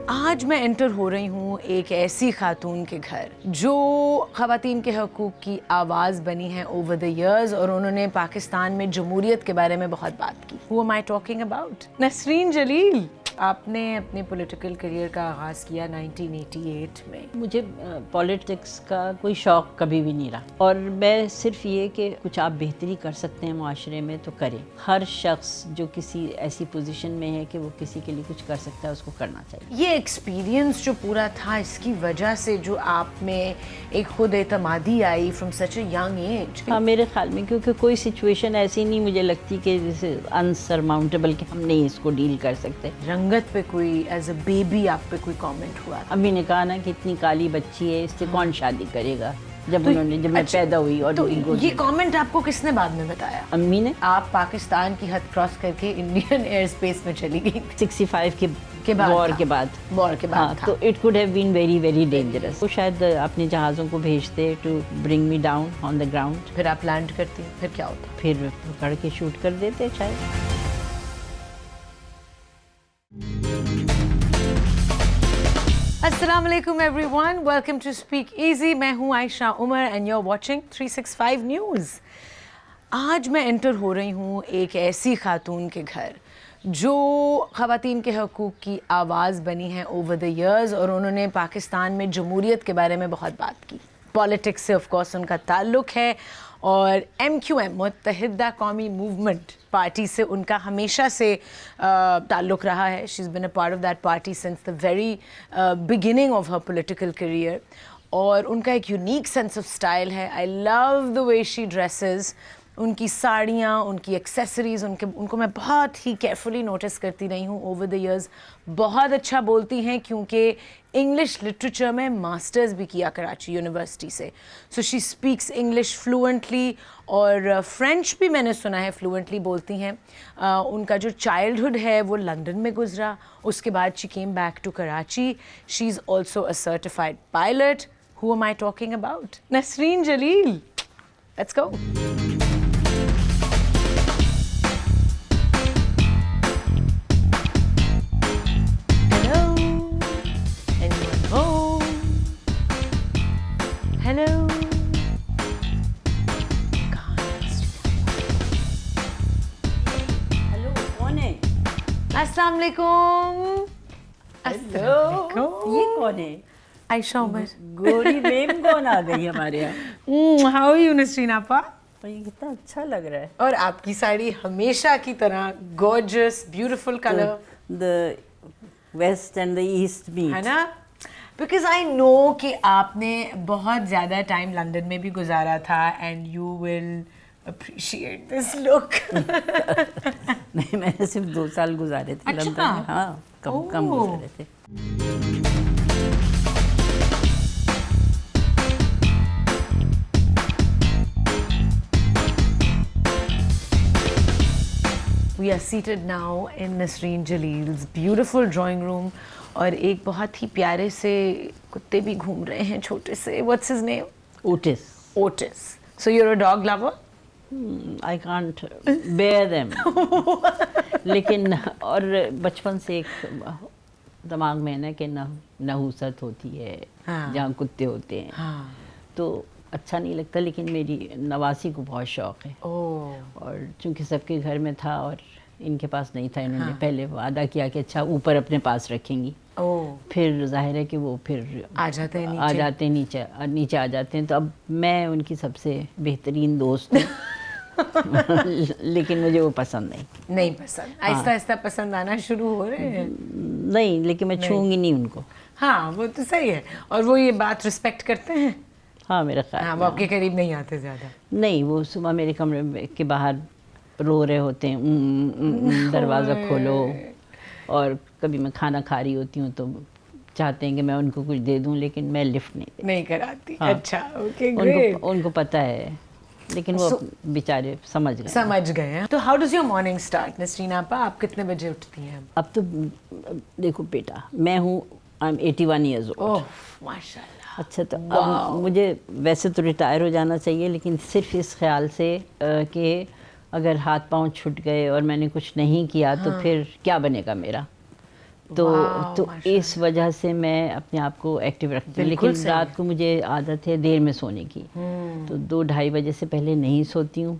آج میں انٹر ہو رہی ہوں ایک ایسی خاتون کے گھر جو خواتین کے حقوق کی آواز بنی ہیں اوور دا ایئرز، اور انہوں نے پاکستان میں جمہوریت کے بارے میں بہت بات کی. Who am I talking about? Nasreen جلیل. آپ نے اپنے پولیٹیکل کریئر کا آغاز کیا 1988 میں. مجھے پولیٹکس کا کوئی شوق کبھی بھی نہیں رہا، اور میں صرف یہ کہ کچھ آپ بہتری کر سکتے ہیں معاشرے میں تو کریں. ہر شخص جو کسی ایسی پوزیشن میں ہے کہ وہ کسی کے لیے کچھ کر سکتا ہے اس کو کرنا چاہیے. یہ ایکسپیرینس جو پورا تھا، اس کی وجہ سے جو آپ میں ایک خود اعتمادی I from such a young age. ہاں، میرے خیال میں کیونکہ کوئی سچویشن ایسی نہیں مجھے لگتی کہ جیسے انسرماؤنٹیبل کہ ہم نہیں اس کو ڈیل کر سکتے. رنگت پہ کوئی ایز اے بیبی آپ پہ کوئی کامنٹ ہوا؟ امی نے کہا نا کہ اتنی کالی بچی ہے، اس سے کون شادی کرے گا. جب میں پیدا ہوئی اور یہ کامنٹ آپ کو کس نے بعد میں بتایا؟ امی نے. آپ پاکستان کی حد کراس کر کے انڈین ایئر اسپیس میں چلی گئی 65 کے وار کے بعد تھا. تو it could have been very very dangerous. وہ شاید اپنے جہازوں کو بھیجتے to bring me down on the ground. پھر آپ لینڈ کرتی، پھر کیا ہوتا؟ پھر پکڑ کے شوٹ کر دیتے شاید. السلام علیکم everyone, welcome to speak easy. میں ہوں Aisha Umar and you are watching 365 news. آج میں انٹر ہو رہی ہوں ایک ایسی خاتون کے گھر جو خواتین کے حقوق کی آواز بنی ہیں اوور دا ایئرز، اور انہوں نے پاکستان میں جمہوریت کے بارے میں بہت بات کی. پالیٹکس سے آف کورس ان کا تعلق ہے، اور MQM متحدہ قومی موومنٹ پارٹی سے ان کا ہمیشہ سے تعلق رہا ہے. She has been a part of that party since the very beginning of her political career, اور ان کا ایک یونیک سینس آف اسٹائل ہے. آئی لو دا وے شی ڈریسز. ان کی ساڑیاں، ان کی ایکسیسریز، ان کو میں بہت ہی کیئرفلی نوٹس کرتی رہی ہوں اوور دا ایئرز. بہت اچھا بولتی ہیں کیونکہ انگلش لٹریچر میں ماسٹرز بھی کیا کراچی یونیورسٹی سے. سو شی اسپیکس انگلش فلوئنٹلی، اور فرینچ بھی میں نے سنا ہے فلوئنٹلی بولتی ہیں. ان کا جو چائلڈہڈ ہے وہ لندن میں گزرا، اس کے بعد she came back to Karachi. She is also a certified pilot. Who am I talking about? Nasreen Jalil. Let's go. Hello. Hello, کون ہے؟ السلام علیکم. یہ کون ہے؟ عائشہ عمر. گوری میم کون آ گئی ہمارے یہاں؟ ہاؤ یو نسرین آپا؟ یہ کتنا اچھا لگ رہا ہے. اور آپ کی ساڑی ہمیشہ کی طرح gorgeous beautiful colour. The west and the east meet ہے نا؟ بیکاز آئی نو کہ آپ نے بہت زیادہ ٹائم لندن میں بھی گزارا تھا and you will appreciate this look. نہیں، میں نے صرف 2 سال گزارے تھے لندن میں. ہاں، کم گزارے تھے. We are seated now in Nasreen Jalil's beautiful drawing room, اور ایک بہت ہی پیارے سے کتے بھی گھوم رہے ہیں چھوٹے سے. What's his name? Otis. Otis. So you're a dog lover? I can't bear them. لیکن اور بچپن سے ایک دماغ میں ہے نا کہ نحوست ہوتی ہے جہاں کتے ہوتے ہیں، تو اچھا نہیں لگتا. لیکن میری نواسی کو بہت شوق ہے، اور چونکہ سب کے گھر میں تھا اور ان کے پاس نہیں تھا، انہوں نے پہلے وعدہ کیا کہ اچھا اوپر اپنے پاس رکھیں گی. پھر ظاہر ہے کہ وہ پھر آ جاتے ہیں نیچے آ جاتے ہیں. تو اب میں ان کی سب سے بہترین دوست ہوں. لیکن مجھے وہ پسند نہیں پسند. آہستہ آہستہ پسند آنا شروع ہو رہے ہیں. نہیں، لیکن میں چھوؤں گی نہیں ان کو. ہاں، وہ تو صحیح ہے. اور وہ یہ بات رسپیکٹ کرتے ہیں؟ ہاں، میرا خیال. وہ آپ کے قریب نہیں آتے زیادہ؟ نہیں، وہ صبح میرے کمرے کے باہر رو رہے ہوتے ہیں دروازہ کھولو. اور کبھی میں کھانا کھا رہی ہوتی ہوں تو چاہتے ہیں کہ میں ان کو کچھ دے دوں، لیکن میں لفٹ نہیں کراتی. اچھا، اوکے، گریٹ. ان کو پتہ ہے، لیکن وہ بیچارے سمجھ گئے ہیں. تو how does your morning start Nasreen آپا؟ آپ کتنے بجے اٹھتی ہیں؟ اب تو دیکھو بیٹا، میں ہوں آئی ایم 81 ایئرز اولڈ. ماشاء اللہ. اچھا، تو اب مجھے ویسے تو ریٹائر ہو جانا چاہیے، لیکن صرف اس خیال سے کہ اگر ہاتھ پاؤں چھٹ گئے اور میں نے کچھ نہیں کیا تو پھر کیا بنے گا میرا. تو اس وجہ سے میں اپنے آپ کو ایکٹیو رکھتی ہوں. لیکن رات کو مجھے عادت ہے دیر میں سونے کی, تو 2-2:30 بجے سے پہلے نہیں سوتی ہوں,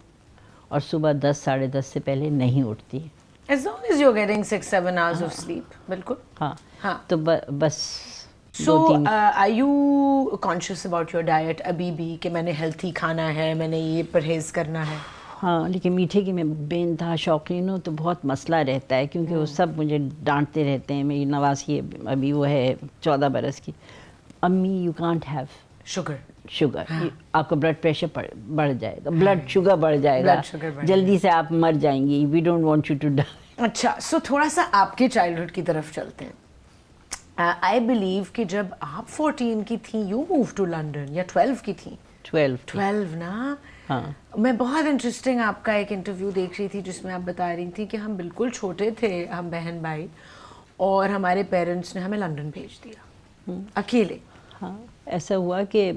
اور صبح 10-10:30 سے پہلے نہیں اٹھتی. As long as you're getting 6-7 hours of sleep. بالکل. ہاں تو بس. So are you conscious about your diet ابھی بھی کہ میں نے ہیلتھی کھانا ہے, میں نے یہ پرہیز کرنا ہے؟ ہاں, لیکن میٹھے کی میں بے انتہا شوقین ہوں, تو بہت مسئلہ رہتا ہے کیونکہ وہ سب مجھے ڈانٹتے رہتے ہیں. میری نواسی ابھی وہ ہے 14 برس کی, امی یو کانٹ ہیو شوگر, آپ کا بلڈ پریشر بڑھ جائے گا, بلڈ شوگر بڑھ جائے گا, جلدی سے آپ مر جائیں گی, we don't want you to die. اچھا, سو تھوڑا سا آپ کے چائلڈہڈ کی طرف چلتے ہیں. آئی بلیو کہ جب آپ 14 کی تھیں یو موو ٹو لنڈن, یا 12 کی تھیں؟ 12 نا. ہاں, میں بہت انٹرسٹنگ آپ کا ایک انٹرویو دیکھ رہی تھی جس میں آپ بتا رہی تھی کہ ہم بالکل چھوٹے تھے, ہم بہن بھائی, اور ہمارے پیرنٹس نے ہمیں لنڈن بھیج دیا اکیلے. ہاں, ایسا ہوا کہ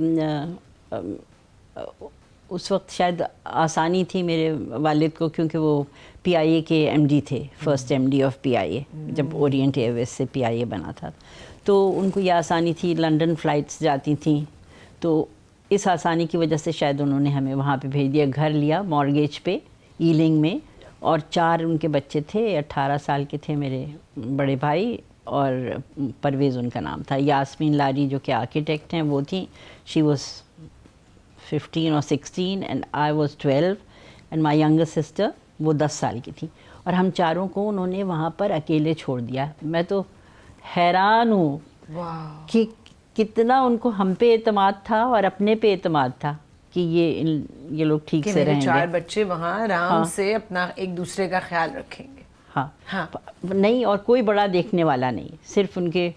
اس وقت شاید آسانی تھی میرے والد کو, کیونکہ وہ پی آئی اے کے ایم ڈی تھے, فرسٹ ایم ڈی آف پی آئی اے, جب اورینٹ ایئر ویز سے پی آئی اے بنا تھا. تو ان کو یہ آسانی تھی, لنڈن فلائٹس جاتی تھیں, تو اس آسانی کی وجہ سے شاید انہوں نے ہمیں وہاں پہ بھیج دیا. گھر لیا مارگیج پہ ایلنگ میں, اور 4 ان کے بچے تھے. 18 سال کے تھے میرے بڑے بھائی, اور پرویز ان کا نام تھا. یاسمین لاری جو کہ آرکیٹیکٹ ہیں وہ تھیں, she was 15 or 16 and I was 12, and my younger sister وہ 10 سال کی تھی, اور ہم چاروں کو انہوں نے وہاں پر اکیلے چھوڑ دیا. میں تو حیران ہوں کہ کتنا ان کو ہم پہ اعتماد تھا اور اپنے پہ اعتماد تھا کہ یہ لوگ ٹھیک سے رہیں گے. 4 بچے وہاں آرام سے اپنا ایک دوسرے کا خیال رکھیں گے. ہاں نہیں, اور کوئی بڑا دیکھنے والا نہیں, صرف ان کے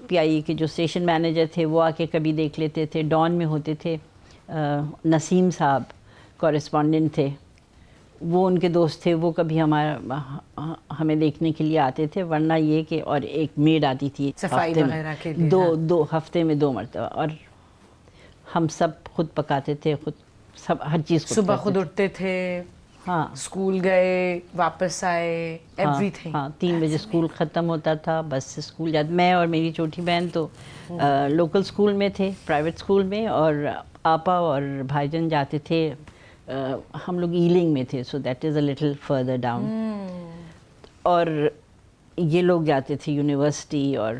پی آئی اے کے جو اسٹیشن مینیجر تھے وہ آ کے کبھی دیکھ لیتے تھے. ڈان میں ہوتے تھے نسیم صاحب, کورسپونڈنٹ تھے, وہ ان کے دوست تھے, وہ کبھی ہمیں دیکھنے کے لیے آتے تھے. ورنہ یہ کہ, اور ایک میڈ آتی تھی صفائی وغیرہ کے لیے, دو ہفتے میں 2 مرتبہ, اور ہم سب خود پکاتے تھے, خود سب ہر چیز صبح خود اٹھتے تھے. ہاں, اسکول گئے, واپس آئے, ایوری تھنگ. ہاں, 3 بجے اسکول ختم ہوتا تھا, بس سے اسکول جاتے. میں اور میری چھوٹی بہن تو لوکل اسکول میں تھے, پرائیویٹ اسکول میں, اور آپا اور بھائی جان جاتے تھے, ہم لوگ ایلنگ میں تھے, so that is a little further down. اور یہ لوگ جاتے تھے یونیورسٹی اور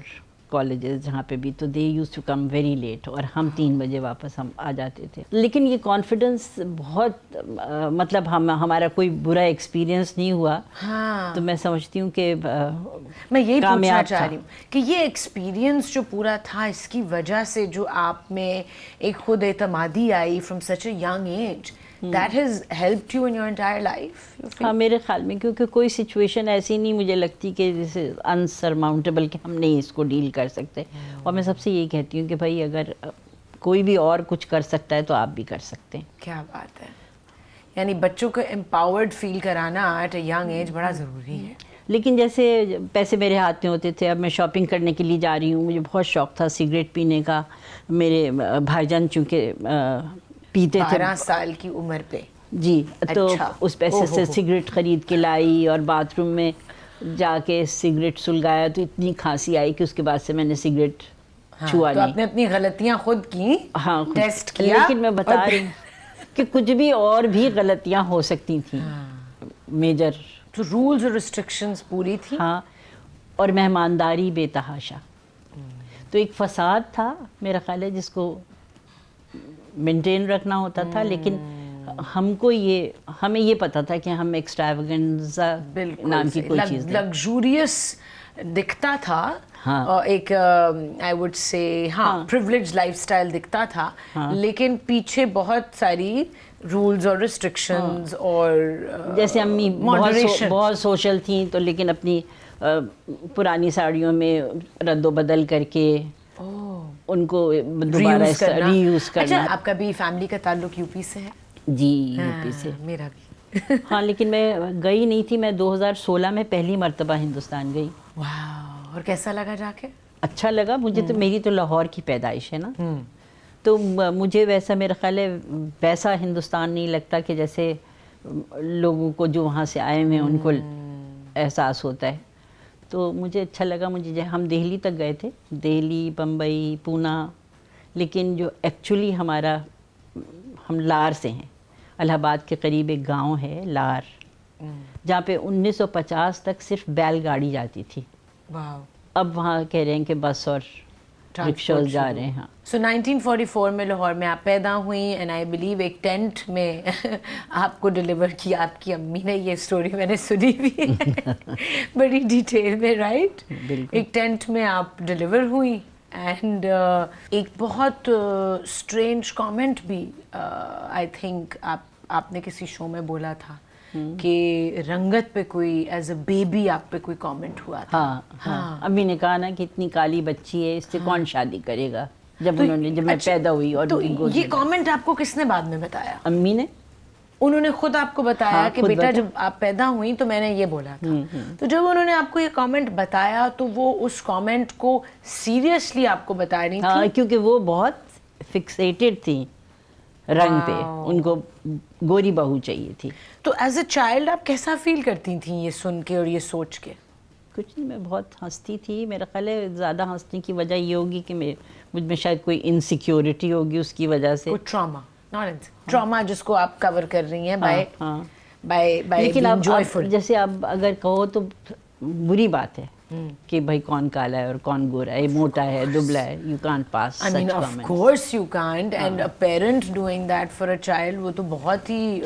کالجز جہاں پہ بھی, تو they used to come very late, اور ہم 3 بجے واپس ہم آ جاتے تھے. لیکن یہ کانفیڈنس بہت, مطلب ہمارا کوئی برا ایکسپیرئنس نہیں ہوا. تو میں سمجھتی ہوں کہ میں یہی پوچھنا چاہ رہی ہوں کہ یہ ایکسپیرئنس جو پورا تھا, اس کی وجہ سے جو آپ میں ایک خود اعتمادی I from such a young age, that has helped you in your entire life? ہاں, میرے خیال میں, کیونکہ کوئی سچویشن ایسی نہیں مجھے لگتی کہ جیسے انسرماؤنٹیبل کہ ہم نہیں اس کو ڈیل کر سکتے. اور میں سب سے یہی کہتی ہوں کہ بھائی اگر کوئی بھی اور کچھ کر سکتا ہے تو آپ بھی کر سکتے ہیں. کیا بات ہے, یعنی بچوں کو امپاورڈ فیل کرانا ایٹ اے ینگ ایج بڑا ضروری ہے. لیکن جیسے پیسے میرے ہاتھ میں ہوتے تھے, اب میں شاپنگ کرنے کے لیے جا رہی ہوں, مجھے بہت شوق تھا سگریٹ پینے کا. میرے بھائی جان چونکہ پیتے تھے 12 سال کی عمر پہ, جی, تو اس پیسے سے سگریٹ خرید کے لائی, اور باتھ روم میں جا کے سگریٹ سلگایا, تو اتنی کھانسی آئی کہ اس کے بعد سے میں نے سگریٹ چھوا نہیں. تو آپ نے اپنی غلطیاں خود کی, ہاں ٹیسٹ کیا. لیکن میں بتا رہی ہوں کہ کچھ بھی اور بھی غلطیاں ہو سکتی تھیں میجر. تو رولز اور ریسٹرکشنز پوری تھی. ہاں, اور مہمانداری بے تحاشا. تو ایک فساد تھا میرا خیال ہے جس کو مینٹین رکھنا ہوتا تھا. لیکن ہمیں یہ پتا تھا کہ ہم ایکسٹراویگنزا نام کی کوئی چیز لگژوریس دکھتا تھا, اور ایک I would say privilege life style دکھتا تھا, لیکن پیچھے بہت ساری رولز اور ریسٹرکشنز, اور جیسے امی بہت سوشل تھیں, تو لیکن اپنی پرانی ساڑیوں میں رد و بدل کر کے ان کو دوبارہ ری یوز کرنا. اچھا, آپ کا بھی فیملی کا تعلق یو پی سے ہے؟ جی, یو پی سے. میرا بھی. ہاں, لیکن میں گئی نہیں تھی. میں 2016 میں پہلی مرتبہ ہندوستان گئی. واو, اور کیسا لگا جا کے؟ اچھا لگا مجھے. تو میری تو لاہور کی پیدائش ہے نا, تو مجھے ویسا, میرا خیال ہے ویسا ہندوستان نہیں لگتا کہ جیسے لوگوں کو جو وہاں سے آئے ہوئے ہیں ان کو احساس ہوتا ہے. تو مجھے اچھا لگا. مجھے ہم دہلی تک گئے تھے, دہلی, بمبئی, پونا, لیکن جو ایکچولی ہمارا, ہم لار سے ہیں. الہ آباد کے قریب ایک گاؤں ہے لار, جہاں پہ 1950 تک صرف بیل گاڑی جاتی تھی. اب وہاں کہہ رہے ہیں کہ بس اور رکشاز جا رہے ہیں. ہاں. سو 1944 میں لاہور میں آپ پیدا ہوئیں, اینڈ آئی بلیو ایک ٹینٹ میں آپ کو ڈلیور کیا آپ کی امی نے. یہ اسٹوری میں نے سنی بھی ہے بڑی ڈیٹیل میں, رائٹ؟ ایک ٹینٹ میں آپ ڈلیور ہوئیں, اینڈ ایک بہت اسٹرینج کامنٹ بھی آئی تھنک آپ نے کسی شو میں بولا تھا کہ رنگت پہ کوئی ایز اے بیبی آپ پہ کوئی کامنٹ ہوا تھا. ہاں, امی نے کہا نا کہ اتنی کالی بچی ہے, اس سے کون شادی کرے گا, جب میں پیدا ہوئی. اور تو یہ کامنٹ آپ کو کس نے بعد میں بتایا؟ امی نے. انہوں نے خود آپ کو بتایا کہ بیٹا جب آپ پیدا ہوئی تو میں نے یہ بولا تھا. تو جب انہوں نے آپ کو یہ کامنٹ بتایا تو وہ اس کامنٹ کو سیریسلی آپ کو بتا رہی تھی؟ کیونکہ وہ بہت فکسیٹڈ تھی رنگ پہ, ان کو گوری بہو چاہیے تھی. تو ایز اے چائلڈ آپ کیسا فیل کرتی تھیں یہ سن کے اور یہ سوچ کے؟ کچھ نہیں, میں بہت ہنستی تھی. میرا خیال ہے زیادہ ہنسنے کی وجہ یہ ہوگی کہ مجھ میں شاید کوئی انسیکیورٹی ہوگی اس کی وجہ سے. کوئی ٹراما جس کو آپ کور کر رہی ہیں بائی لیکن اب جیسے اب اگر کہو تو بری بات ہے کہ بھائی کون کالا ہے اور کون گورا ہے, موٹا ہے, دبلا ہے. You can't pass I mean, of course you can't, and a parent doing that for a child وہ تو بہت ہی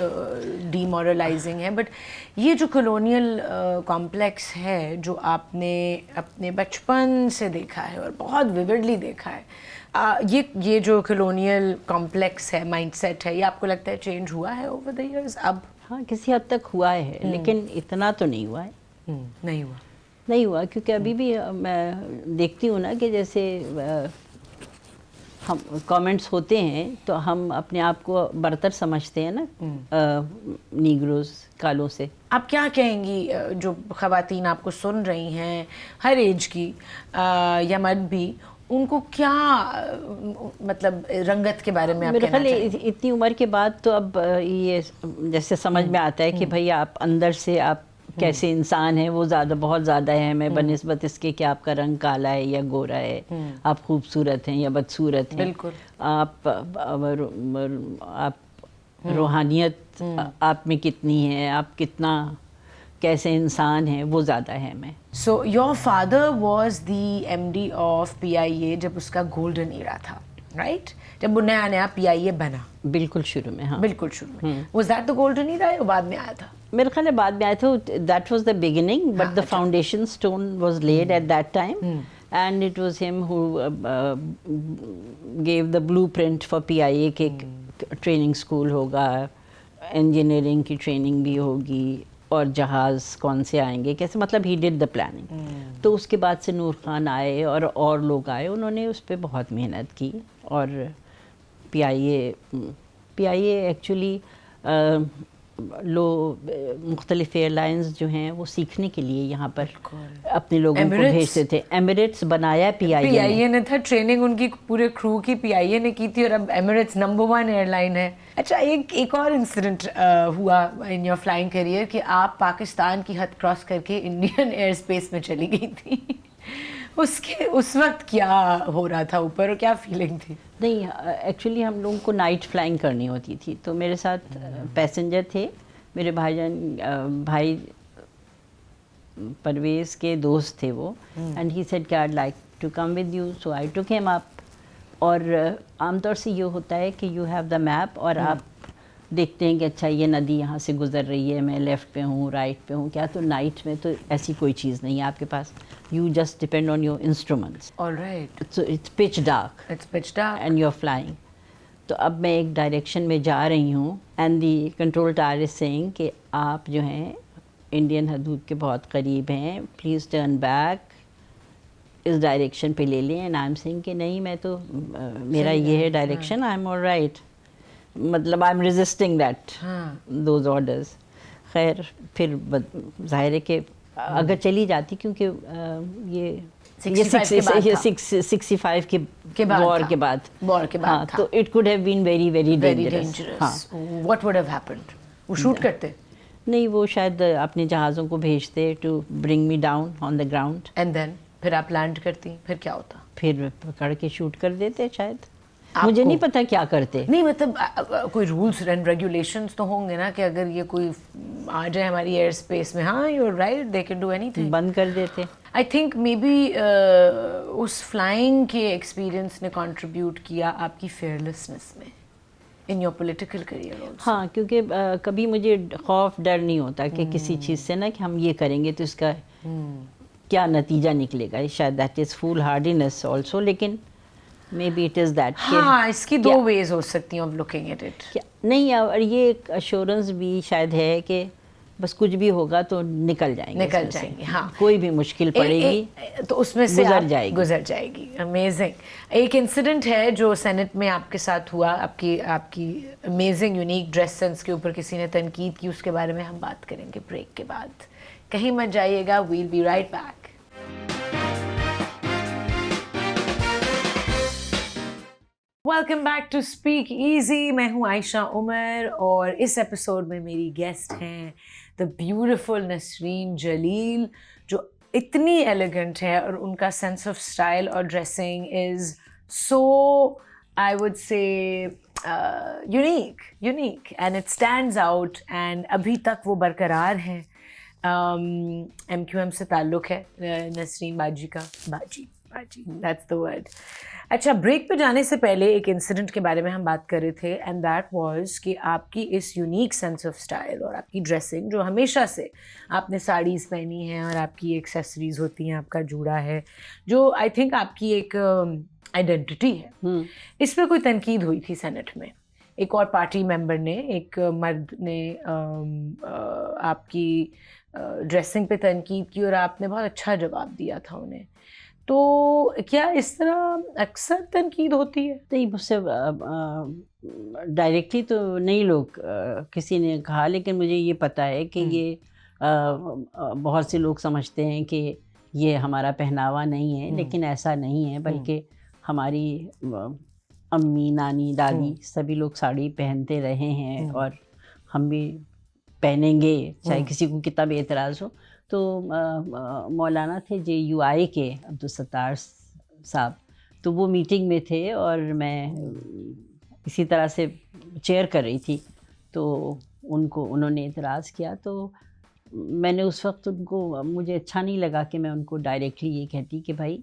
demoralizing ہے. بٹ یہ جو کلونیل کمپلیکس ہے جو آپ نے اپنے بچپن سے دیکھا ہے اور بہت ویوڈلی دیکھا ہے, یہ جو کلونیل کمپلیکس ہے, مائنڈ سیٹ ہے, یہ آپ کو لگتا ہے چینج ہوا ہے اوور دا ایئرز اب؟ ہاں, کسی حد تک ہوا ہے, لیکن اتنا تو نہیں ہوا ہے. نہیں ہوا کیونکہ ابھی بھی میں دیکھتی ہوں نا کہ جیسے ہم کامنٹس ہوتے ہیں تو ہم اپنے آپ کو برتر سمجھتے ہیں نا نیگروز, کالوں سے. آپ کیا کہیں گی جو خواتین آپ کو سن رہی ہیں ہر ایج کی یا مرد بھی, ان کو کیا مطلب رنگت کے بارے میں آپ کہنا چاہیں گے؟ اتنی عمر کے بعد تو اب یہ جیسے سمجھ میں آتا ہے کہ بھائی آپ اندر سے آپ کیسے انسان ہیں وہ بہت زیادہ اہم ہے بنسبت اس کے کہ آپ کا رنگ کالا ہے یا گورا ہے, آپ خوبصورت ہیں یا بدصورت ہیں. بالکل. آپ روحانیت آپ میں کتنی ہے, آپ کتنا کیسے انسان ہیں, وہ زیادہ اہم ہے. So your father was the MD of PIA جب اس کا گولڈن ایرا تھا, رائٹ؟ جب وہ نیا PIA بنا. بالکل شروع میں. ہاں, بالکل شروع میں. واز دیٹ دا گولڈن ایرا یا بعد میں آیا تھا؟ میرے خیال ہے بعد میں آئے تھے. That was the beginning, but the foundation stone was laid at that time, and it was him who gave the blueprint for PIA کہ ٹریننگ اسکول ہوگا, انجینئرنگ کی ٹریننگ بھی ہوگی, اور جہاز کون سے آئیں گے, کیسے, مطلب ہی ڈڈ دا پلاننگ. تو اس کے بعد سے نور خان آئے اور لوگ آئے, انہوں نے اس پہ بہت محنت کی. اور PIA ایکچولی مختلف ایئر لائنز جو ہیں وہ سیکھنے کے لیے یہاں پر اپنے لوگوں کو بھیجتے تھے. ایمریٹس بنایا PIA نے تھا, ٹریننگ ان کی پورے کرو کی PIA نے کی تھی, اور اب ایمریٹس نمبر 1 ایئر لائن ہے. اچھا, ایک اور انسیڈنٹ ہوا ان یور فلائنگ کیریئر کہ آپ پاکستان کی حد کراس کر کے انڈین ایئر اسپیس میں چلی گئی تھی. اس وقت کیا ہو رہا تھا اوپر, اور کیا فیلنگ تھی؟ نہیں, ایکچولی ہم لوگوں کو نائٹ فلائنگ کرنی ہوتی تھی, تو میرے ساتھ پیسنجر تھے میرے بھائی پرویز کے دوست تھے وہ, اینڈ ہی سیڈ کہ I like to come with you, so I took him اپ. اور عام طور سے یہ ہوتا ہے کہ یو ہیو دا میپ, اور آپ دیکھتے ہیں کہ اچھا یہ ندی یہاں سے گزر رہی ہے, میں لیفٹ پہ ہوں, رائٹ پہ ہوں. کیا تو نائٹ میں تو ایسی کوئی چیز نہیں ہے آپ کے پاس, you just depend on your instruments. Alright. So it's pitch dark and you are flying. تو اب میں ایک ڈائریکشن میں جا رہی ہوں, and the control tower is seeing کہ آپ جو ہیں انڈین حدود کے بہت قریب ہیں, پلیز ٹرن بیک, اس ڈائریکشن پہ لے لیں. اینڈ آئی ایم سیئنگ کہ نہیں, میں تو میرا یہ ہے direction, I am all right, مطلب I am resisting that those orders. خیر پھر ظاہر ہے کہ اگر چلی جاتی, کیونکہ یہ 65 کے وار کے بعد, ہاں, تو it could have been very very dangerous. What would have happened? وہ شوٹ کرتے؟ نہیں وہ شاید اپنے جہازوں کو بھیجتے to bring me down on the ground, and then پھر آپ لینڈ کرتی، پھر کیا ہوتا؟ پھر پکڑ کے شوٹ کر دیتے شاید، مجھے نہیں پتہ کیا کرتے. نہیں مطلب کوئی رولس اینڈ ریگولیشنس تو ہوں گے نا کہ اگر یہ کوئی آ جائے ہماری ایئر اسپیس میں. ہاں you are right, they can do اینی تھنگ. بند کر دیتے. آئی تھنک مے بی اس فلائنگ کے ایکسپیرئنس نے کنٹریبیوٹ کیا آپ کی فیئرلیسنس میں ان یور پولیٹیکل کریئر. ہاں کیونکہ کبھی مجھے خوف ڈر نہیں ہوتا کہ کسی چیز سے نا کہ ہم یہ کریں گے تو اس کا کیا نتیجہ نکلے گا. شاید that is full hardiness also, لیکن maybe it is that. ہاں اس کی دو ویز ہو سکتی ہیں آف لوکنگ ایٹ اٹ. نہیں، اور یہ ایک ایشورنس بھی شاید ہے کہ بس کچھ بھی ہوگا تو نکل جائیں گے. ہاں کوئی بھی مشکل پڑے گی تو اس میں سے گزر جائے گی. امیزنگ. ایک انسیڈنٹ ہے جو سینٹ میں آپ کے ساتھ ہوا، آپ کی امیزنگ یونیک ڈریس سینس کے اوپر کسی نے تنقید کی، اس کے بارے میں ہم بات کریں گے بریک کے بعد. کہیں مت جائیے گا، we'll be right back. Welcome back to speak easy. میں ہوں عائشہ عمر اور اس ایپیسوڈ میں میری گیسٹ ہیں دا بیوٹیفل نسرین جلیل، جو اتنی ایلیگنٹ ہے اور ان کا سینس آف اسٹائل اور dressing is so I would say unique and it stands out and ابھی تک وہ برقرار ہیں. ایم کیو ایم سے تعلق ہے نسرین باجی کا. باجی دیٹس دا ورڈ. اچھا، بریک پہ جانے سے پہلے ایک انسیڈنٹ کے بارے میں ہم بات کر رہے تھے اینڈ دیٹ واز کہ آپ کی اس یونیک سینس آف اسٹائل اور آپ کی ڈریسنگ جو ہمیشہ سے آپ نے ساڑیز پہنی ہیں اور آپ کی ایکسیسریز ہوتی ہیں، آپ کا جوڑا ہے جو آئی تھنک آپ کی ایک آئیڈینٹی ہے. اس پہ کوئی تنقید ہوئی تھی سینٹ میں. ایک اور پارٹی ممبر نے، ایک مرد نے آپ کی ڈریسنگ پہ تنقید کی اور آپ نے بہت اچھا جواب دیا تھا انہیں. تو کیا اس طرح اکثر تنقید ہوتی ہے؟ نہیں، مجھ سے ڈائریکٹلی تو نہیں لوگ کسی نے کہا، لیکن مجھے یہ پتہ ہے کہ یہ بہت سے لوگ سمجھتے ہیں کہ یہ ہمارا پہناوا نہیں ہے، لیکن ایسا نہیں ہے، بلکہ ہماری امی، نانی، دادی سبھی لوگ ساڑی پہنتے رہے ہیں اور ہم بھی پہنیں گے چاہے کسی کو کتنا بھی اعتراض ہو. تو مولانا تھے JUI کے عبدالستار صاحب، تو وہ میٹنگ میں تھے اور میں اسی طرح سے چیئر کر رہی تھی، تو انہوں نے اعتراض کیا. تو میں نے اس وقت مجھے اچھا نہیں لگا کہ میں ان کو ڈائریکٹلی یہ کہتی کہ بھائی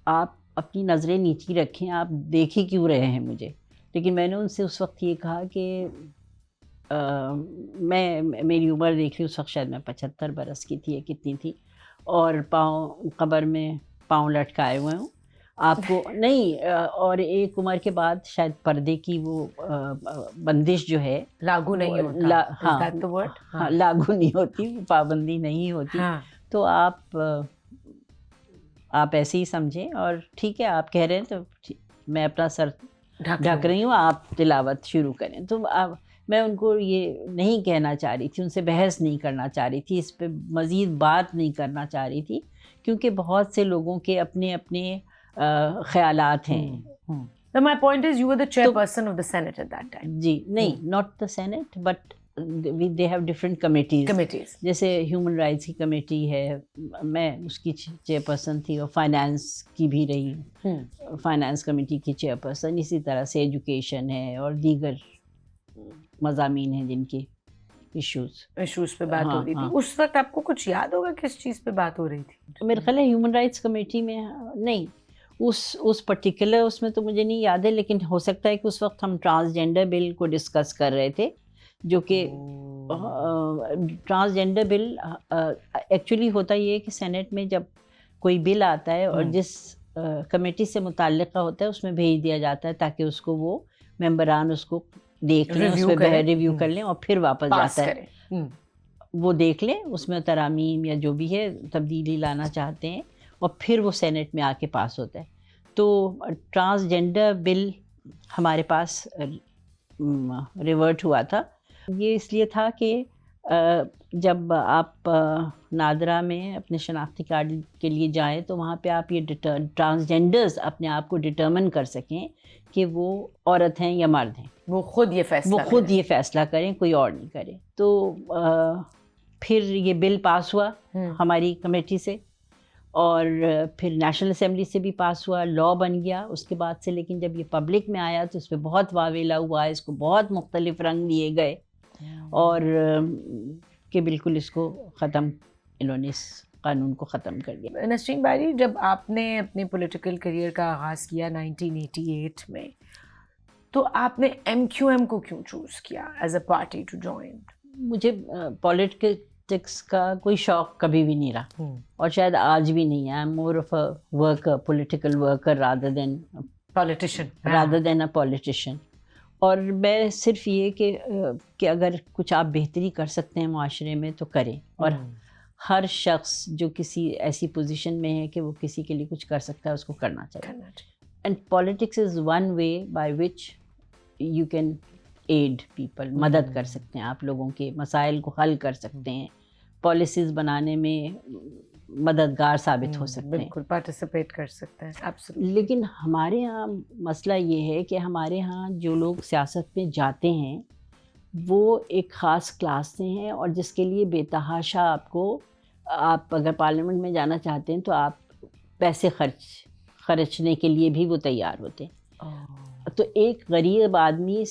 آپ اپنی نظریں نیچی رکھیں، آپ دیکھ ہی کیوں رہے ہیں مجھے. لیکن میں نے ان سے اس وقت یہ کہا کہ میری عمر دیکھ لی، اس وقت شاید میں 75 برس کی تھی یا کتنی تھی، اور قبر میں پاؤں لٹکائے ہوئے ہوں آپ کو نہیں. اور ایک عمر کے بعد شاید پردے کی وہ بندش جو ہے لاگو نہیں ہوتی. ہاں لاگو نہیں ہوتی، پابندی نہیں ہوتی. تو آپ ایسے ہی سمجھیں، اور ٹھیک ہے آپ کہہ رہے ہیں تو میں اپنا سر ڈھک رہی ہوں، آپ تلاوت شروع کریں. تو میں ان کو یہ نہیں کہنا چاہ رہی تھی، ان سے بحث نہیں کرنا چاہ رہی تھی، اس پہ مزید بات نہیں کرنا چاہ رہی تھی، کیونکہ بہت سے لوگوں کے اپنے اپنے خیالات ہیں. My point is you were the chairperson of the Senate at that time. جی نہیں، not the Senate but they have different committees. جیسے ہیومن رائٹس کی کمیٹی ہے، میں اس کی چیئرپرسن تھی، اور فائنانس کی بھی رہی، فائنانس کمیٹی کی چیئرپرسن. اسی طرح سے ایجوکیشن ہے اور دیگر مضامین ہیں جن کے ایشوز پہ بات ہو رہی تھی. اس وقت آپ کو کچھ یاد ہوگا کس چیز پہ بات ہو رہی تھی؟ میرے خیال ہے ہیومن رائٹس کمیٹی میں نہیں، اس پرٹیکولر اس میں تو مجھے نہیں یاد ہے، لیکن ہو سکتا ہے کہ اس وقت ہم ٹرانسجینڈر بل کو ڈسکس کر رہے تھے، جو کہ ٹرانسجینڈر بل ایکچولی ہوتا یہ ہے کہ سینٹ میں جب کوئی بل آتا ہے اور جس کمیٹی سے متعلقہ ہوتا ہے اس میں بھیج دیا جاتا ہے تاکہ اس کو وہ ممبران اس کو دیکھ لیں، اس پہ ریویو کر لیں اور پھر واپس جاتا ہے، وہ دیکھ لیں، اس میں ترامیم یا جو بھی ہے تبدیلی لانا چاہتے ہیں، اور پھر وہ سینٹ میں آ کے پاس ہوتا ہے. تو ٹرانسجینڈر بل ہمارے پاس ریورٹ ہوا تھا. یہ اس لیے تھا کہ جب آپ نادرا میں اپنے شناختی کارڈ کے لیے جائیں تو وہاں پہ آپ یہ ٹرانسجینڈرز اپنے آپ کو ڈٹرمن کر سکیں کہ وہ عورت ہیں یا مرد ہیں، وہ خود یہ فیصلہ کریں، کوئی اور نہیں کرے. تو پھر یہ بل پاس ہوا ہماری کمیٹی سے، اور پھر نیشنل اسمبلی سے بھی پاس ہوا، لا بن گیا اس کے بعد سے. لیکن جب یہ پبلک میں آیا تو اس پہ بہت واویلا ہوا، اس کو بہت مختلف رنگ دیے گئے، اور کہ بالکل اس کو ختم، انہوں نے اس قانون کو ختم کر دیا. نسرین باری، جب آپ نے اپنے پولیٹیکل کریئر کا آغاز کیا 1988 میں، تو آپ نے MQM کو کیوں چوز کیا as a party to join? مجھے پولیٹکس کا کوئی شوق کبھی بھی نہیں رہا، اور شاید آج بھی نہیں ہے. I am more of a worker, political worker rather than a politician. اور میں صرف یہ کہ اگر کچھ آپ بہتری کر سکتے ہیں معاشرے میں تو کریں، اور ہر شخص جو کسی ایسی پوزیشن میں ہے کہ وہ کسی کے لیے کچھ کر سکتا ہے اس کو کرنا چاہیے. And politics is one way by which you can aid people, مدد کر سکتے ہیں، آپ لوگوں کے مسائل کو حل کر سکتے ہیں، پالیسیز بنانے میں مددگار ثابت ہو سکتے ہیں، بالکل پارٹیسپیٹ کر سکتے ہیں. لیکن ہمارے ہاں مسئلہ یہ ہے کہ ہمارے ہاں جو لوگ سیاست میں جاتے ہیں وہ ایک خاص کلاس سے ہیں، اور جس کے لیے بے تحاشا آپ اگر پارلیمنٹ میں جانا چاہتے ہیں تو آپ پیسے خرچنے کے لیے بھی وہ تیار ہوتے ہیں. تو ایک غریب آدمی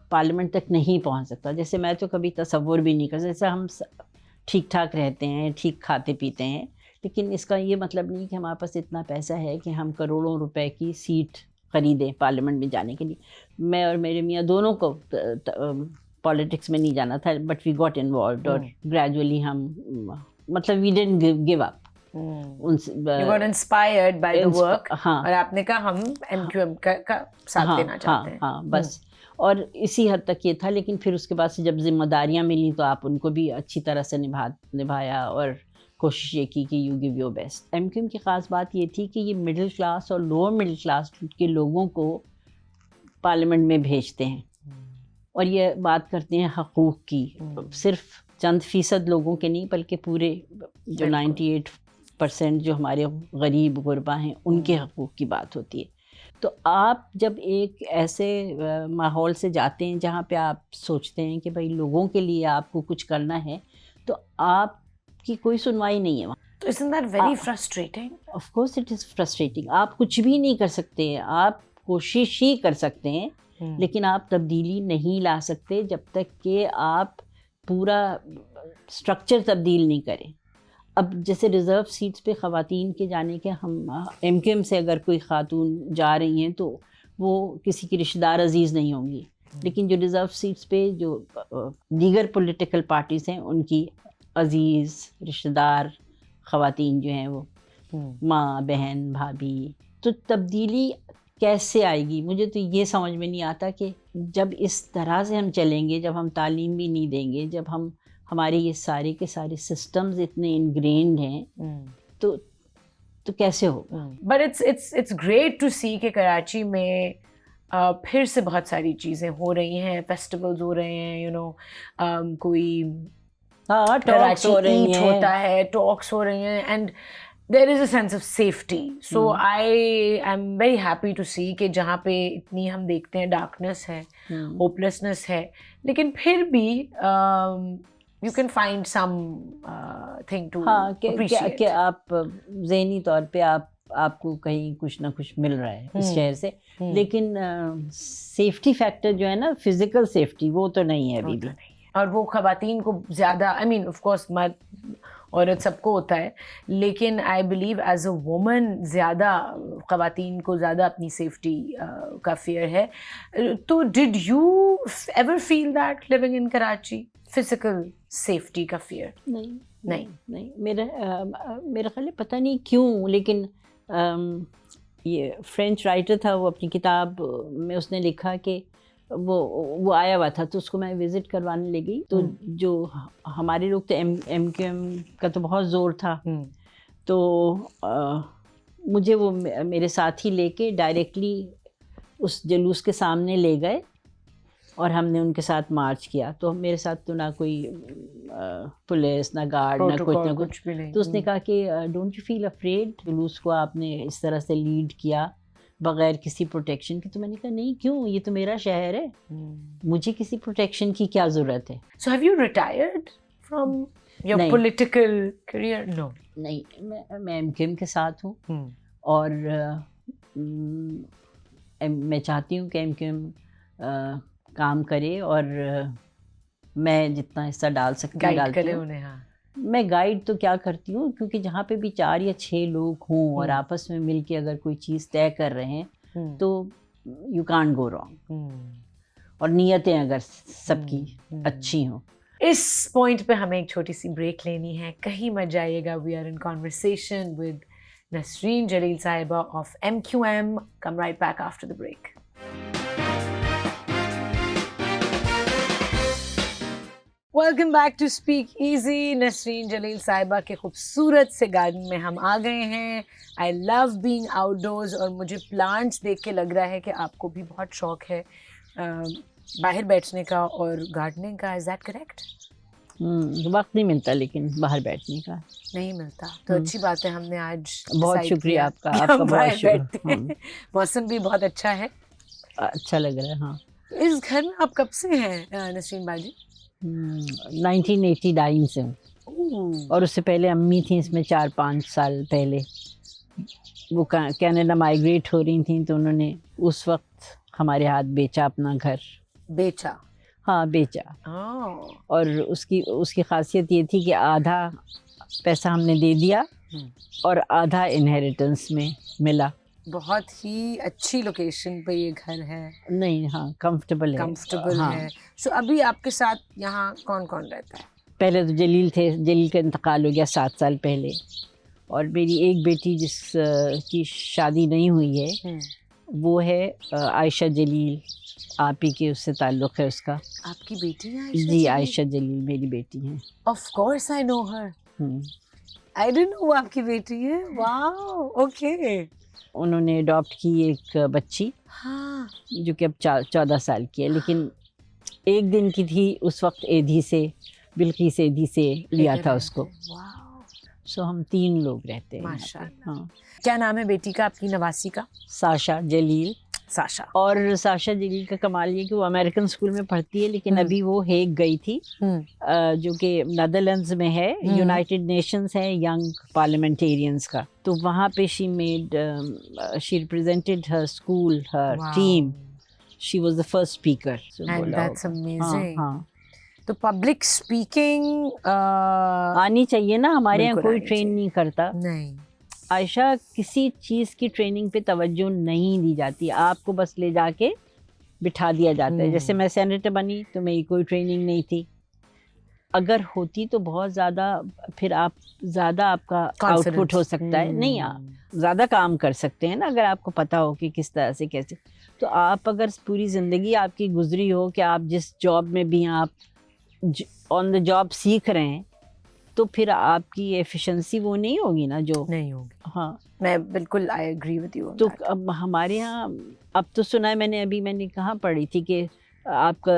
پارلیمنٹ تک نہیں پہنچ سکتا. جیسے میں تو کبھی تصور بھی نہیں کر سکتا. جیسے ہم ٹھیک ٹھاک رہتے ہیں، ٹھیک کھاتے پیتے ہیں، لیکن اس کا یہ مطلب نہیں کہ ہمارے پاس اتنا پیسہ ہے کہ ہم کروڑوں روپے کی سیٹ خریدیں پارلیمنٹ میں جانے کے لیے. میں اور میرے میاں دونوں کو پالیٹکس میں نہیں جانا تھا، بٹ وی گاٹ انوالوڈ، اور گریجولی ہم مطلب we didn't give up. You got inspired by the work، اور آپ نے کہا ہم MQM کا ساتھ دینا چاہتے ہیں. ہاں بس، اور اسی حد تک یہ تھا. لیکن پھر اس کے بعد سے جب ذمہ داریاں ملیں تو آپ ان کو بھی اچھی طرح سے نبھایا، اور کوشش یہ کی کہ you give your best. MQM کی خاص بات یہ تھی کہ یہ مڈل کلاس اور لوور مڈل کلاس کے لوگوں کو پارلیمنٹ میں بھیجتے ہیں، اور یہ بات کرتے ہیں حقوق کی. صرف چند فیصد لوگوں کے نہیں، بلکہ پورے جو 98% جو ہمارے غریب غربا ہیں ان کے حقوق کی بات ہوتی ہے. تو آپ جب ایک ایسے ماحول سے جاتے ہیں جہاں پہ آپ سوچتے ہیں کہ بھائی لوگوں کے لیے آپ کو کچھ کرنا ہے، تو آپ کی کوئی سنوائی نہیں ہے وہاں. تو isn't that very frustrating? Of course it is frustrating. آپ کچھ بھی نہیں کر سکتے ہیں، آپ کوشش ہی کر سکتے ہیں، لیکن آپ تبدیلی نہیں لا سکتے جب تک کہ آپ پورا اسٹرکچر تبدیل نہیں کریں. اب جیسے ریزرو سیٹس پہ خواتین کے جانے کے، ہم MQM سے اگر کوئی خاتون جا رہی ہیں تو وہ کسی کی رشتہ دار عزیز نہیں ہوں گی، لیکن جو ریزرو سیٹس پہ جو دیگر پولیٹیکل پارٹیز ہیں ان کی عزیز رشتہ دار خواتین جو ہیں وہ ماں، بہن، بھابھی. تو تبدیلی کیسے آئے گی؟ مجھے تو یہ سمجھ میں نہیں آتا کہ جب اس طرح سے ہم چلیں گے، جب ہم تعلیم بھی نہیں دیں گے، جب ہمارے یہ سارے کے سارے سسٹمز اتنے انگرینڈ ہیں، تو کیسے ہوگا؟ بٹ اٹس گریٹ ٹو سی کہ کراچی میں پھر سے بہت ساری چیزیں ہو رہی ہیں، فیسٹیولز ہو رہے ہیں، یو نو کوئی کراچی ایٹ ہوتا ہے، ٹاکس ہو رہی ہیں، and there is a sense of safety. So I am very happy to see کہ جہاں پہ اتنی ہم دیکھتے ہیں ڈارکنیس ہے، ہوپلیسنس ہے، لیکن پھر بھی you can find some thing to appreciate. کہ آپ ذہنی طور پہ آپ کو کہیں کچھ نہ کچھ مل رہا ہے اس شہر سے، لیکن سیفٹی فیکٹر جو ہے نا، فزیکل سیفٹی، وہ تو نہیں ہے ابھی بھی. اور وہ خواتین کو زیادہ، I mean of course عورت سب کو ہوتا ہے، لیکن I believe as a woman زیادہ خواتین کو زیادہ اپنی سیفٹی کا فیئر ہے. تو did you ever feel that living in Karachi, physical safety کا فیئر؟ نہیں. میرا خیال ہے پتہ نہیں کیوں، لیکن یہ فرینچ رائٹر تھا، وہ اپنی کتاب میں اس نے لکھا کہ وہ آیا ہوا تھا، تو اس کو میں وزٹ کروانے لے گئی. تو جو ہمارے لوگ تو MQM کا تو بہت زور تھا، تو مجھے وہ میرے ساتھی لے کے ڈائریکٹلی اس جلوس کے سامنے لے گئے، اور ہم نے ان کے ساتھ مارچ کیا. تو میرے ساتھ تو نہ کوئی پولیس، نہ گارڈ، نہ کچھ بھی نہیں. تو اس نے کہا کہ ڈونٹ یو فیل افریڈ، جلوس کو آپ نے اس طرح سے لیڈ کیا بغیر کسی پروٹیکشن کی. تو میں نے کہا نہیں، کیوں، یہ تو میرا شہر ہے، مجھے کسی پروٹیکشن کی کیا ضرورت ہے. So have you retired from your political career? No. نہیں، میں ایم کیو ایم کے ساتھ ہوں، اور میں چاہتی ہوں کہ ایم کیو ایم کام کرے، اور میں جتنا حصہ ڈال سکتی ہوں ڈالتی ہوں. میں گائیڈ تو کیا کرتی ہوں، کیونکہ جہاں پہ بھی 4 یا 6 لوگ ہوں اور آپس میں مل کے اگر کوئی چیز طے کر رہے ہیں تو یو کانٹ گو رانگ، اور نیتیں اگر سب کی اچھی ہوں. اس پوائنٹ پہ ہمیں ایک چھوٹی سی بریک لینی ہے، کہیں مت جائیے گا. We are in conversation with Nasreen Jalil Sahiba of MQM. Come right back after the break. Welcome back to speak easy. Nasreen Jalil Sahiba کے خوبصورت سے گارڈن میں ہم آ گئے ہیں. آئی لو بینگ آؤٹ ڈورز، اور مجھے پلانٹس دیکھ کے لگ رہا ہے کہ آپ کو بھی بہت شوق ہے باہر بیٹھنے کا اور گارڈننگ کا. Is that correct? وقت نہیں ملتا لیکن باہر بیٹھنے کا نہیں ملتا، تو اچھی بات ہے، ہم نے آج بہت شکریہ آپ کا بہت شکریہ. موسم بھی بہت اچھا ہے، اچھا لگ رہا ہے. ہاں، اس گھر میں آپ کب سے ہیں نسرین باجی؟ 1989 سے ہوں، اور اس سے پہلے امی تھیں اس میں 4-5 سال پہلے. وہ کینیڈا مائیگریٹ ہو رہی تھیں تو انہوں نے اس وقت ہمارے ہاتھ بیچا اپنا گھر. بیچا؟ ہاں بیچا. اور اس کی خاصیت یہ تھی کہ آدھا پیسہ ہم نے دے دیا اور آدھا انہیریٹنس میں ملا. بہت ہی اچھی لوکیشن پہ یہ گھر ہے. نہیں، ہاں، کمفرٹیبل ہے. سو ابھی آپ کے ساتھ یہاں کون کون رہتا ہے؟ پہلے تو جلیل تھے، جلیل کا انتقال ہو گیا 7 سال پہلے، اور میری ایک بیٹی جس کی شادی نہیں ہوئی ہے وہ ہے عائشہ جلیل. آپ ہی کے اس سے تعلق ہے اس کا. آپ کی بیٹی ہے؟ جی، عائشہ جلیل میری بیٹی ہیں. Of course I know her. I don't know وہ آپ کی بیٹی ہے. Wow, okay. انہوں نے اڈاپٹ کی ایک بچی جو کہ اب 14 سال کی ہے، لیکن 1 دن کی تھی اس وقت. ایدھی سے، بلقیس ایدھی سے لیا تھا اس کو. سو ہم 3 لوگ رہتے ہیں. ماشاءاللہ. ہاں. کیا نام ہے بیٹی کا آپ کی نواسی کا؟ ساشا جلیل. ساشا. اور ساشا جلیل کا کمال یہ کہ وہ امریکن اسکول میں پڑھتی ہے، لیکن ابھی وہ ہیگ گئی تھی جو کہ نیدرلینڈز میں ہے. یونائٹڈ نیشنز ہے ینگ پارلیمنٹیرینز کا، تو وہاں پہ she represented her school, her team. She was the first speaker. That's amazing. ہاں، تو پبلک اسپیکنگ آنی چاہیے نا. ہمارے یہاں کوئی ٹرین نہیں کرتا. نہیں، عائشہ کسی چیز کی ٹریننگ پہ توجہ نہیں دی جاتی، آپ کو بس لے جا کے بٹھا دیا جاتا ہے. جیسے میں سینیٹر بنی تو میری کوئی ٹریننگ نہیں تھی. اگر ہوتی تو بہت زیادہ، پھر آپ کا آؤٹ پٹ ہو سکتا ہے. نہیں، آپ زیادہ کام کر سکتے ہیں نا اگر آپ کو پتہ ہو کہ کس طرح سے کیسے. تو آپ اگر پوری زندگی آپ کی گزری ہو کہ آپ جس جاب میں بھی آپ آن دا جاب سیکھ رہے ہیں، تو پھر آپ کی ایفیشنسی وہ نہیں ہوگی نا جو نہیں ہوگی. ہاں، میں بالکل آئی ایگری ود یو. تو اب ہمارے یہاں اب تو سنا ہے میں نے کہاں پڑھی تھی کہ آپ کا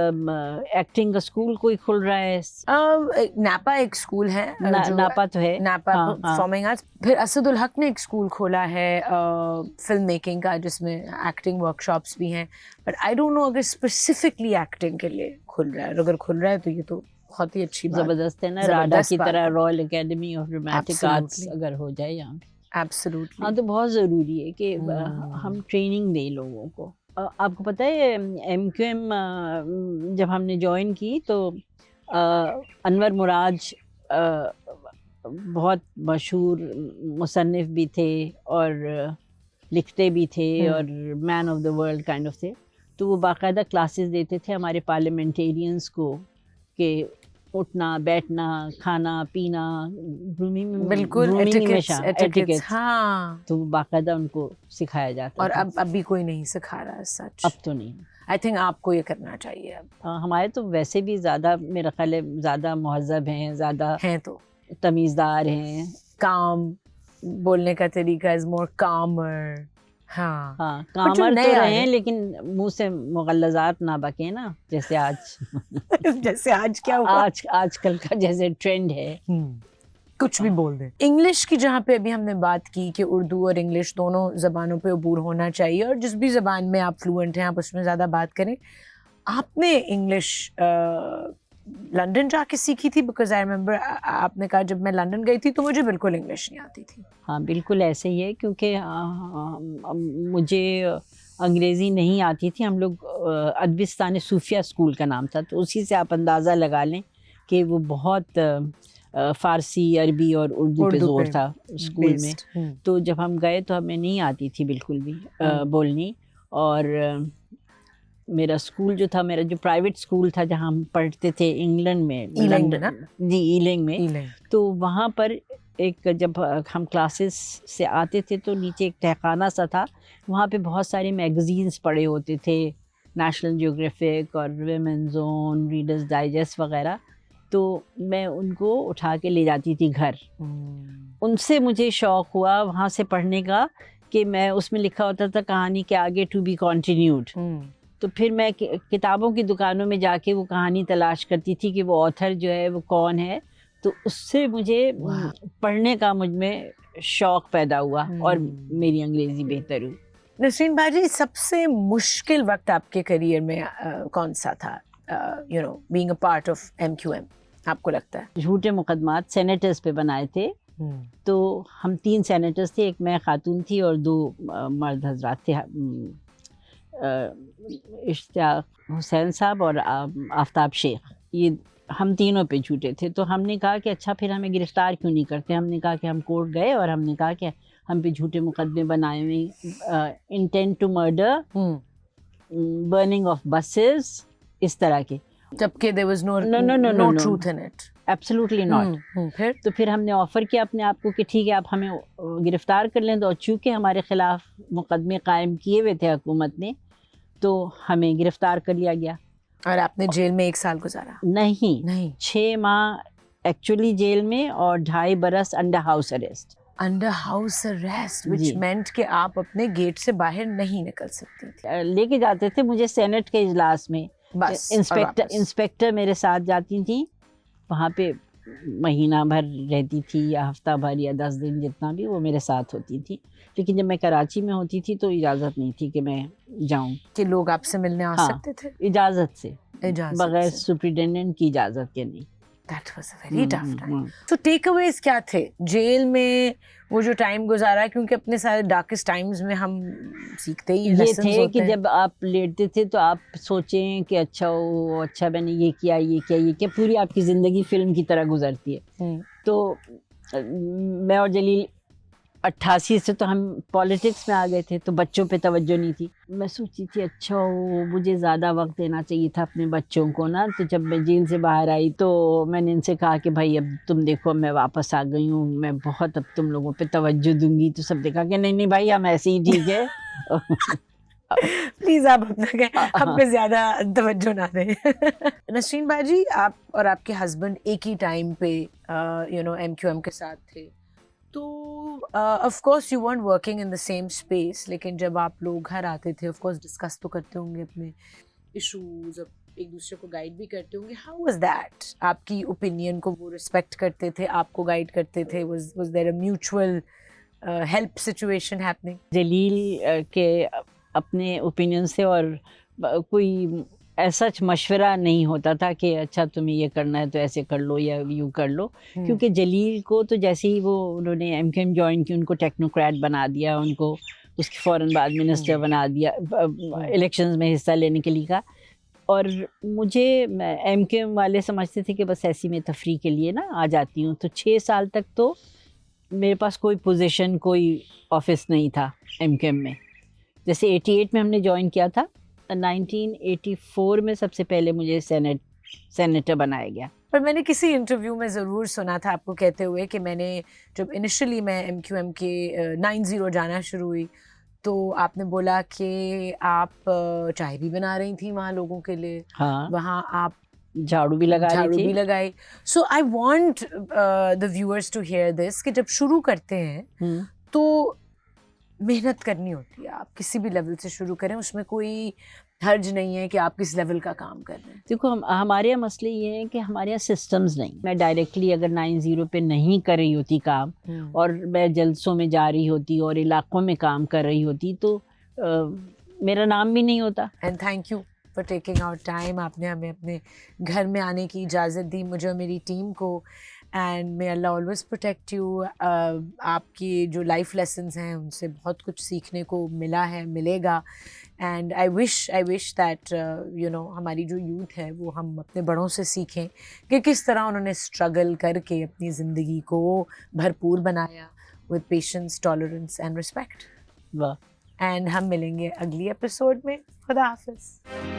ایکٹنگ کا اسکول کوئی کھل رہا ہے. ناپا ایک اسکول ہے. ناپا تو ہے، ناپا پرفارمنگ آرٹس. پھر اسد الحق نے ایک اسکول کھولا ہے فلم میکنگ کا، جس میں ایکٹنگ ورک شاپس بھی ہیں. بٹ آئی ڈونٹ نو اگر اسپیسیفکلی ایکٹنگ کے لیے کھل رہا ہے. اگر کھل رہا ہے تو یہ تو بہت ہی اچھی بات، زبردست ہے نا. راڈا کی طرح Royal academy of dramatic arts اگر ہو جائے یہاں پہ. ایبسلیوٹلی. ہاں، تو بہت ضروری ہے کہ ہم ٹریننگ دیں لوگوں کو. آپ کو پتہ ہے MQM جب ہم نے جوائن کی تو انور مراج بہت مشہور مصنف بھی تھے اور لکھتے بھی تھے اور man of the world kind of تھے. تو وہ باقاعدہ کلاسز دیتے تھے ہمارے پارلیمنٹیرینس کو کہ اٹھنا، بیٹھنا، کھانا پینا، بالکل ایٹیکیٹس. ہاں، تو باقاعدہ ان کو سکھایا جاتا. اور اب بھی کوئی نہیں سکھا رہا ہے سچ. اب تو نہیں. آئی تھنک آپ کو یہ کرنا چاہیے اب. ہمارے تو ویسے بھی زیادہ، میرا خیال ہے زیادہ مہذب ہیں، زیادہ ہیں، تو تمیزدار ہیں. کام بولنے کا طریقہ از مور کامر. ہاں ہاں کامر تو رہے ہیں لیکن منہ سے مغلظات نہ بکے نا، جیسے آج جیسے آج کیا ہوا، آج کل کا جیسے ٹرینڈ ہے، کچھ بھی بول دیں. انگلش کی جہاں پہ ابھی ہم نے بات کی کہ اردو اور انگلش دونوں زبانوں پہ عبور ہونا چاہیے، اور جس بھی زبان میں آپ فلوئنٹ ہیں آپ اس میں زیادہ بات کریں. آپ نے انگلش لنڈن جا کے سیکھی تھی؟ بیکاز آئی ریممبر آپ نے کہا جب میں لنڈن گئی تھی تو مجھے بالکل انگلش نہیں آتی تھی. ہاں بالکل ایسے ہی ہے، کیونکہ مجھے انگریزی نہیں آتی تھی. ہم لوگ ادبستان صوفیہ اسکول کا نام تھا، تو اسی سے آپ اندازہ لگا لیں کہ وہ بہت فارسی، عربی اور اردو پہ زور تھا اسکول میں. تو جب ہم گئے تو ہمیں نہیں آتی تھی بالکل بھی بولنی. اور میرا اسکول جو تھا، میرا جو پرائیویٹ اسکول تھا جہاں ہم پڑھتے تھے انگلینڈ میں، جی ایلنگ میں، تو وہاں پر ایک جب ہم کلاسز سے آتے تھے تو نیچے ایک تہخانہ سا تھا، وہاں پہ بہت سارے میگزینس پڑے ہوتے تھے، نیشنل جیوگرافک اور ویمن زون، ریڈرز ڈائجسٹ وغیرہ. تو میں ان کو اٹھا کے لے جاتی تھی گھر. ان سے مجھے شوق ہوا وہاں سے پڑھنے کا، کہ میں اس میں لکھا ہوتا تھا کہانی کے آگے ٹو بی کنٹینیوڈ. تو پھر میں کتابوں کی دکانوں میں جا کے وہ کہانی تلاش کرتی تھی کہ وہ آتھر جو ہے وہ کون ہے. تو اس سے مجھے پڑھنے کا مجھ میں شوق پیدا ہوا اور میری انگریزی بہتر ہوئی. نسرین باجی، سب سے مشکل وقت آپ کے کریئر میں کون سا تھا؟ You know being a part of MQM آپ کو لگتا ہے؟ جھوٹے مقدمات سینیٹرز پہ بنائے تھے. تو ہم 3 سینیٹرز تھے، ایک میں خاتون تھی اور 2 مرد حضرات تھے، اشتیاق حسین صاحب اور آفتاب شیخ. یہ ہم تینوں پہ جھوٹے تھے. تو ہم نے کہا کہ اچھا پھر ہمیں گرفتار کیوں نہیں کرتے. ہم نے کہا کہ ہم کورٹ گئے اور ہم نے کہا کہ ہم پہ جھوٹے مقدمے بنائے ہوئے، intent to murder, burning of buses, اس طرح کے. جبکہ there was no truth in it. Absolutely not. تو پھر ہم نے آفر کیا اپنے آپ کو کہ ٹھیک ہے آپ ہمیں گرفتار کر لیں. تو چونکہ ہمارے خلاف مقدمے قائم کیے ہوئے تھے حکومت نے، تو ہمیں گرفتار کر لیا گیا. اور آپ نے جیل میں 1 سال گزارا؟ نہیں، 6 ماہ ایکچولی جیل میں اور 2.5 برس under house arrest. Under house arrest which meant کہ آپ اپنے گیٹ سے باہر نہیں نکل سکتی تھی. لے کے جاتے تھے مجھے سینٹ کے اجلاس میں، بس انسپیکٹر میرے ساتھ جاتی تھیں وہاں پہ، مہینہ بھر رہتی تھی یا ہفتہ بھر یا 10 دن جتنا بھی، وہ میرے ساتھ ہوتی تھی. لیکن جب میں کراچی میں ہوتی تھی تو اجازت نہیں تھی کہ میں جاؤں. کہ لوگ آپ سے ملنے آ سکتے تھے اجازت سے، بغیر سپرنٹینڈنٹ کی اجازت کے نہیں. That was a very tough time. So take aways کیا تھے جیل میں وہ جو ٹائم گزارا؟ کیونکہ اپنے سارے ڈارکسٹ ٹائمز میں ہم سیکھتے ہی یہ تھے کہ جب آپ لیٹتے تھے تو آپ سوچیں کہ اچھا میں نے یہ کیا، پوری آپ کی زندگی فلم کی طرح گزرتی ہے. تو میں اور جلیل 88 سے تو ہم پالیٹکس میں آ گئے تھے، تو بچوں پہ توجہ نہیں تھی. میں سوچی تھی اچھا مجھے زیادہ وقت دینا چاہیے تھا اپنے بچوں کو نا. تو جب میں جیل سے باہر آئی تو میں نے ان سے کہا کہ بھائی اب تم دیکھو میں واپس آ گئی ہوں، میں بہت اب تم لوگوں پہ توجہ دوں گی. تو سب نے کہا کہ نہیں بھائی ہم ایسے ہی ٹھیک ہے. پلیز آپ اپنا ہم پہ زیادہ توجہ نہ دیں. نسرین باجی، آپ اور آپ کے ہسبینڈ ایک ہی ٹائم پہ MQM کے ساتھ تھے، تو of course you want working in the same space, لیکن جب آپ لوگ گھر آتے تھے آف کورس ڈسکس تو کرتے ہوں گے اپنے ایشوز، ایک دوسرے کو گائیڈ بھی کرتے ہوں گے. How was that? آپ کی اوپینین کو وہ رسپیکٹ کرتے تھے، آپ کو گائیڈ کرتے تھے؟ Was there a mutual help situation happening? Jalil کے اپنے اوپینین سے اور کوئی ایسا مشورہ نہیں ہوتا تھا کہ اچھا تمہیں یہ کرنا ہے تو ایسے کر لو یا یوں کر لو. کیونکہ جلیل کو تو جیسے ہی انہوں نے MQM جوائن کی، ان کو ٹیکنوکریٹ بنا دیا، ان کو اس کے فوراً بعد منسٹر بنا دیا، الیکشنز میں حصہ لینے کے لیے کہا. اور مجھے MQM والے سمجھتے تھے کہ بس ایسی میں تفریح کے لیے نا آ جاتی ہوں. تو 6 سال تک تو میرے پاس کوئی پوزیشن، کوئی آفس نہیں تھا MQM میں. جیسے 88 میں ہم نے جوائن کیا تھا، 1984 میں سب سے پہلے مجھے سینیٹر بنایا گیا. پر میں نے کسی انٹرویو میں ضرور سنا تھا آپ کو کہتے ہوئے کہ میں نے جب انیشلی میں MQM کے 90 جانا شروع ہوئی تو آپ نے بولا کہ آپ چائے بھی بنا رہی تھیں وہاں لوگوں کے لیے، وہاں آپ جھاڑو بھی لگائی. So I want the viewers to hear this کہ جب شروع کرتے ہیں تو محنت کرنی ہوتی ہے. آپ کسی بھی لیول سے شروع کریں, اس میں کوئی حرج نہیں ہے کہ آپ کس لیول کا کام کر رہے ہیں. دیکھو ہمارے یہاں مسئلہ یہ ہے کہ ہمارے یہاں سسٹمز نہیں. میں ڈائریکٹلی اگر 90 پہ نہیں کر رہی ہوتی کام اور میں جلسوں میں جا رہی ہوتی اور علاقوں میں کام کر رہی ہوتی تو میرا نام بھی نہیں ہوتا. And thank you for taking our time. آپ نے ہمیں اپنے گھر میں آنے کی اجازت دی, مجھے اور میری ٹیم کو. And may Allah always protect you. آپ کی جو لائف لیسنز ہیں ان سے بہت کچھ سیکھنے کو ملا ہے, ملے گا. اینڈ آئی وش دیٹ ہماری جو یوتھ ہے وہ ہم اپنے بڑوں سے سیکھیں کہ کس طرح انہوں نے اسٹرگل کر کے اپنی زندگی کو بھرپور بنایا with patience, tolerance and respect. واہ. اینڈ ہم ملیں گے اگلی ایپیسوڈ میں. خدا حافظ.